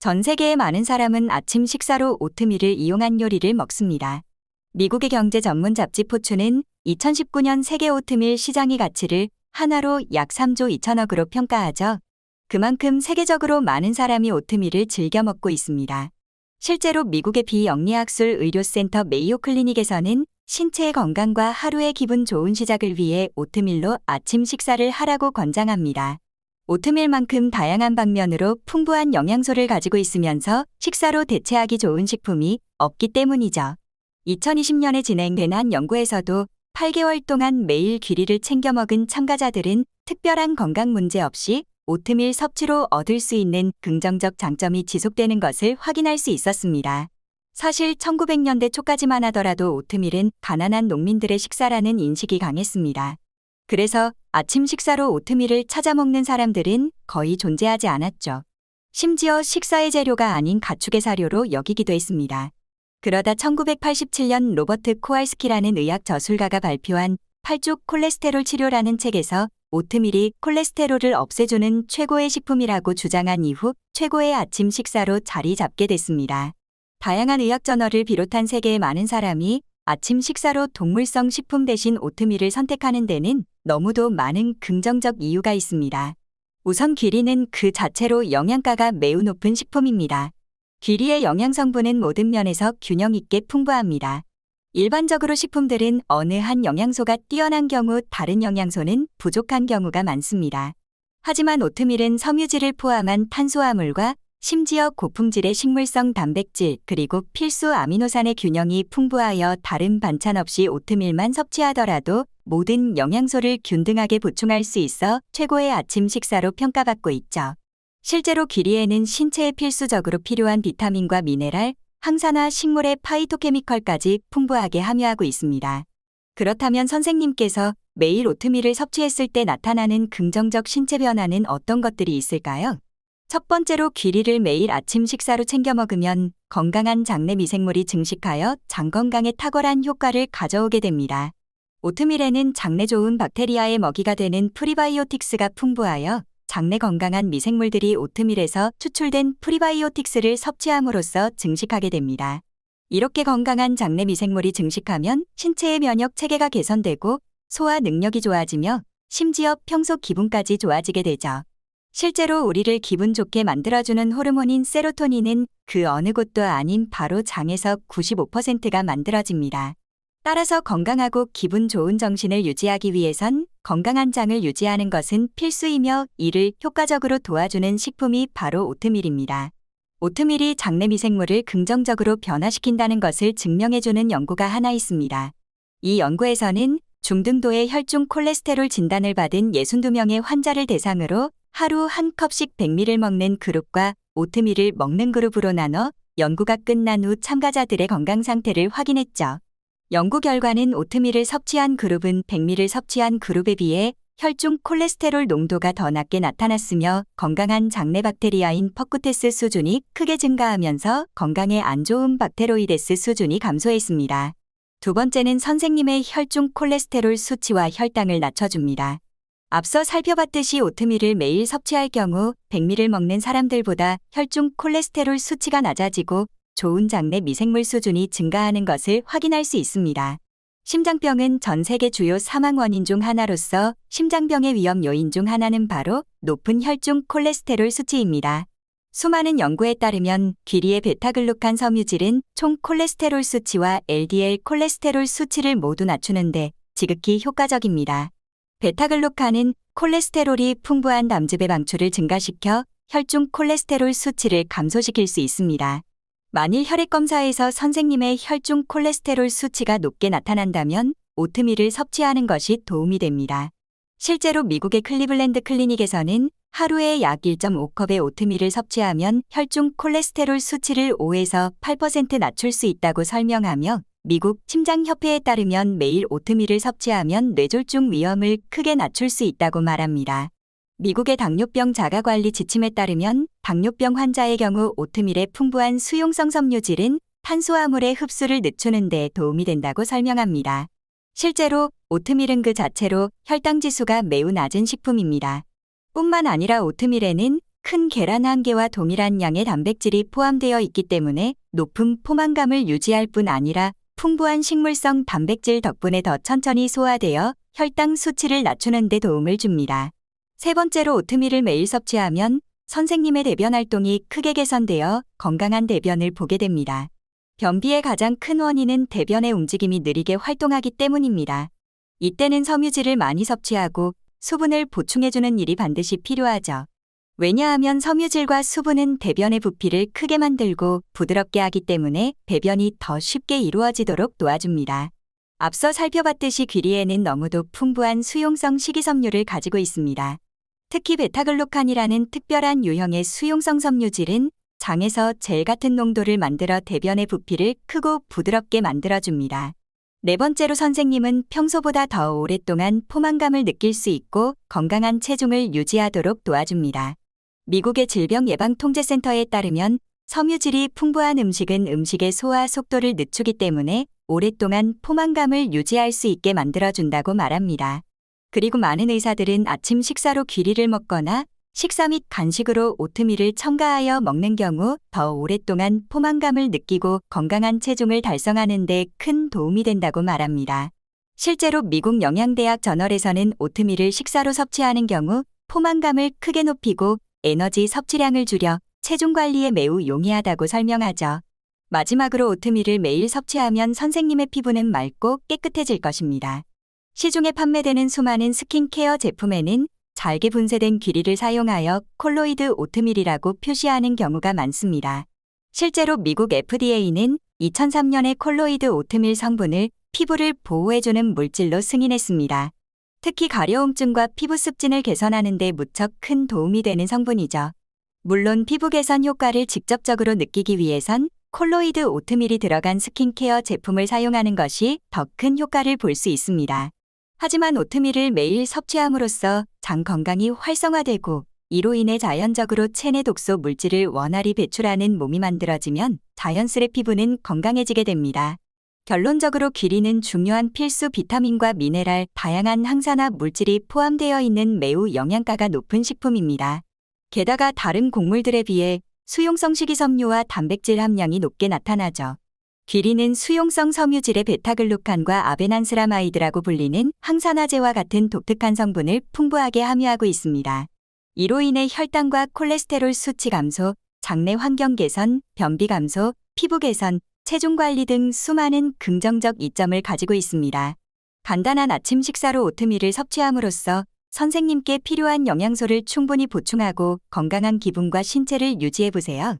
전 세계의 많은 사람은 아침 식사로 오트밀을 이용한 요리를 먹습니다. 미국의 경제 전문 잡지 포춘은 2019년 세계 오트밀 시장의 가치를 하나로 약 3조 2천억으로 평가하죠. 그만큼 세계적으로 많은 사람이 오트밀을 즐겨 먹고 있습니다. 실제로 미국의 비영리학술 의료센터 메이오 클리닉에서는 신체의 건강과 하루의 기분 좋은 시작을 위해 오트밀로 아침 식사를 하라고 권장합니다. 오트밀만큼 다양한 방면으로 풍부한 영양소를 가지고 있으면서 식사로 대체하기 좋은 식품이 없기 때문이죠. 2020년에 진행된 한 연구에서도 8개월 동안 매일 귀리를 챙겨 먹은 참가자들은 특별한 건강 문제 없이 오트밀 섭취로 얻을 수 있는 긍정적 장점이 지속되는 것을 확인할 수 있었습니다. 사실 1900년대 초까지만 하더라도 오트밀은 가난한 농민들의 식사라는 인식이 강했습니다. 그래서 아침 식사로 오트밀을 찾아 먹는 사람들은 거의 존재하지 않았죠. 심지어 식사의 재료가 아닌 가축의 사료로 여기기도 했습니다. 그러다 1987년 로버트 코왈스키라는 의학 저술가가 발표한 8족 콜레스테롤 치료라는 책에서 오트밀이 콜레스테롤을 없애주는 최고의 식품이라고 주장한 이후 최고의 아침 식사로 자리 잡게 됐습니다. 다양한 의학 저널을 비롯한 세계의 많은 사람이 아침 식사로 동물성 식품 대신 오트밀을 선택하는 데는 너무도 많은 긍정적 이유가 있습니다. 우선 귀리는 그 자체로 영양가가 매우 높은 식품입니다. 귀리의 영양 성분은 모든 면에서 균형 있게 풍부합니다. 일반적으로 식품들은 어느 한 영양소가 뛰어난 경우 다른 영양소는 부족한 경우가 많습니다. 하지만 오트밀은 섬유질을 포함한 탄수화물과 심지어 고품질의 식물성 단백질 그리고 필수 아미노산의 균형이 풍부하여 다른 반찬 없이 오트밀만 섭취하더라도 모든 영양소를 균등하게 보충할 수 있어 최고의 아침 식사로 평가받고 있죠. 실제로 귀리에는 신체에 필수적으로 필요한 비타민과 미네랄, 항산화 식물의 파이토케미컬까지 풍부하게 함유하고 있습니다. 그렇다면 선생님께서 매일 오트밀을 섭취했을 때 나타나는 긍정적 신체 변화는 어떤 것들이 있을까요? 첫 번째로 귀리를 매일 아침 식사로 챙겨 먹으면 건강한 장내 미생물이 증식하여 장 건강에 탁월한 효과를 가져오게 됩니다. 오트밀에는 장내 좋은 박테리아의 먹이가 되는 프리바이오틱스가 풍부하여 장내 건강한 미생물들이 오트밀에서 추출된 프리바이오틱스를 섭취함으로써 증식하게 됩니다. 이렇게 건강한 장내 미생물이 증식하면 신체의 면역 체계가 개선되고 소화 능력이 좋아지며 심지어 평소 기분까지 좋아지게 되죠. 실제로 우리를 기분 좋게 만들어주는 호르몬인 세로토닌은 그 어느 곳도 아닌 바로 장에서 95%가 만들어집니다. 따라서 건강하고 기분 좋은 정신을 유지하기 위해선 건강한 장을 유지하는 것은 필수이며 이를 효과적으로 도와주는 식품이 바로 오트밀입니다. 오트밀이 장내 미생물을 긍정적으로 변화시킨다는 것을 증명해주는 연구가 하나 있습니다. 이 연구에서는 중등도의 혈중 콜레스테롤 진단을 받은 62명의 환자를 대상으로 하루 한 컵씩 100ml를 먹는 그룹과 오트밀을 먹는 그룹으로 나눠 연구가 끝난 후 참가자들의 건강 상태를 확인했죠. 연구 결과는 오트밀을 섭취한 그룹은 100ml를 섭취한 그룹에 비해 혈중 콜레스테롤 농도가 더 낮게 나타났으며 건강한 장내 박테리아인 퍼쿠테스 수준이 크게 증가하면서 건강에 안 좋은 박테로이데스 수준이 감소했습니다. 두 번째는 선생님의 혈중 콜레스테롤 수치와 혈당을 낮춰줍니다. 앞서 살펴봤듯이 오트밀을 매일 섭취할 경우 100ml를 먹는 사람들보다 혈중 콜레스테롤 수치가 낮아지고 좋은 장내 미생물 수준이 증가하는 것을 확인할 수 있습니다. 심장병은 전 세계 주요 사망 원인 중 하나로서 심장병의 위험 요인 중 하나는 바로 높은 혈중 콜레스테롤 수치입니다. 수많은 연구에 따르면 귀리의 베타글루칸 섬유질은 총 콜레스테롤 수치와 LDL 콜레스테롤 수치를 모두 낮추는데 지극히 효과적입니다. 베타글루칸은 콜레스테롤이 풍부한 담즙의 방출을 증가시켜 혈중 콜레스테롤 수치를 감소시킬 수 있습니다. 만일 혈액검사에서 선생님의 혈중 콜레스테롤 수치가 높게 나타난다면 오트밀을 섭취하는 것이 도움이 됩니다. 실제로 미국의 클리블랜드 클리닉에서는 하루에 약 1.5컵의 오트밀을 섭취하면 혈중 콜레스테롤 수치를 5에서 8% 낮출 수 있다고 설명하며 미국 심장협회에 따르면 매일 오트밀을 섭취하면 뇌졸중 위험을 크게 낮출 수 있다고 말합니다. 미국의 당뇨병 자가관리 지침에 따르면 당뇨병 환자의 경우 오트밀의 풍부한 수용성 섬유질은 탄수화물의 흡수를 늦추는 데 도움이 된다고 설명합니다. 실제로 오트밀은 그 자체로 혈당 지수가 매우 낮은 식품입니다. 뿐만 아니라 오트밀에는 큰 계란 1개와 동일한 양의 단백질이 포함되어 있기 때문에 높은 포만감을 유지할 뿐 아니라 풍부한 식물성 단백질 덕분에 더 천천히 소화되어 혈당 수치를 낮추는 데 도움을 줍니다. 세 번째로 오트밀을 매일 섭취하면 선생님의 대변 활동이 크게 개선되어 건강한 대변을 보게 됩니다. 변비의 가장 큰 원인은 대변의 움직임이 느리게 활동하기 때문입니다. 이때는 섬유질을 많이 섭취하고 수분을 보충해주는 일이 반드시 필요하죠. 왜냐하면 섬유질과 수분은 대변의 부피를 크게 만들고 부드럽게 하기 때문에 배변이 더 쉽게 이루어지도록 도와줍니다. 앞서 살펴봤듯이 귀리에는 너무도 풍부한 수용성 식이섬유를 가지고 있습니다. 특히 베타글루칸이라는 특별한 유형의 수용성 섬유질은 장에서 젤 같은 농도를 만들어 대변의 부피를 크고 부드럽게 만들어줍니다. 네 번째로 선생님은 평소보다 더 오랫동안 포만감을 느낄 수 있고 건강한 체중을 유지하도록 도와줍니다. 미국의 질병예방통제센터에 따르면 섬유질이 풍부한 음식은 음식의 소화 속도를 늦추기 때문에 오랫동안 포만감을 유지할 수 있게 만들어준다고 말합니다. 그리고 많은 의사들은 아침 식사로 귀리를 먹거나 식사 및 간식으로 오트밀을 첨가하여 먹는 경우 더 오랫동안 포만감을 느끼고 건강한 체중을 달성하는 데 큰 도움이 된다고 말합니다. 실제로 미국 영양대학 저널에서는 오트밀을 식사로 섭취하는 경우 포만감을 크게 높이고 에너지 섭취량을 줄여 체중 관리에 매우 용이하다고 설명하죠. 마지막으로 오트밀을 매일 섭취하면 선생님의 피부는 맑고 깨끗해질 것입니다. 시중에 판매되는 수많은 스킨케어 제품에는 잘게 분쇄된 귀리를 사용하여 콜로이드 오트밀이라고 표시하는 경우가 많습니다. 실제로 미국 FDA는 2003년에 콜로이드 오트밀 성분을 피부를 보호해주는 물질로 승인했습니다. 특히 가려움증과 피부 습진을 개선하는 데 무척 큰 도움이 되는 성분이죠. 물론 피부 개선 효과를 직접적으로 느끼기 위해선 콜로이드 오트밀이 들어간 스킨케어 제품을 사용하는 것이 더 큰 효과를 볼 수 있습니다. 하지만 오트밀을 매일 섭취함으로써 장 건강이 활성화되고 이로 인해 자연적으로 체내 독소 물질을 원활히 배출하는 몸이 만들어지면 자연스레 피부는 건강해지게 됩니다. 결론적으로 귀리는 중요한 필수 비타민과 미네랄, 다양한 항산화 물질이 포함되어 있는 매우 영양가가 높은 식품입니다. 게다가 다른 곡물들에 비해 수용성 식이섬유와 단백질 함량이 높게 나타나죠. 귀리는 수용성 섬유질의 베타글루칸과 아베난스라마이드라고 불리는 항산화제와 같은 독특한 성분을 풍부하게 함유하고 있습니다. 이로 인해 혈당과 콜레스테롤 수치 감소, 장내 환경 개선, 변비 감소, 피부 개선, 체중 관리 등 수많은 긍정적 이점을 가지고 있습니다. 간단한 아침 식사로 오트밀을 섭취함으로써 선생님께 필요한 영양소를 충분히 보충하고 건강한 기분과 신체를 유지해보세요.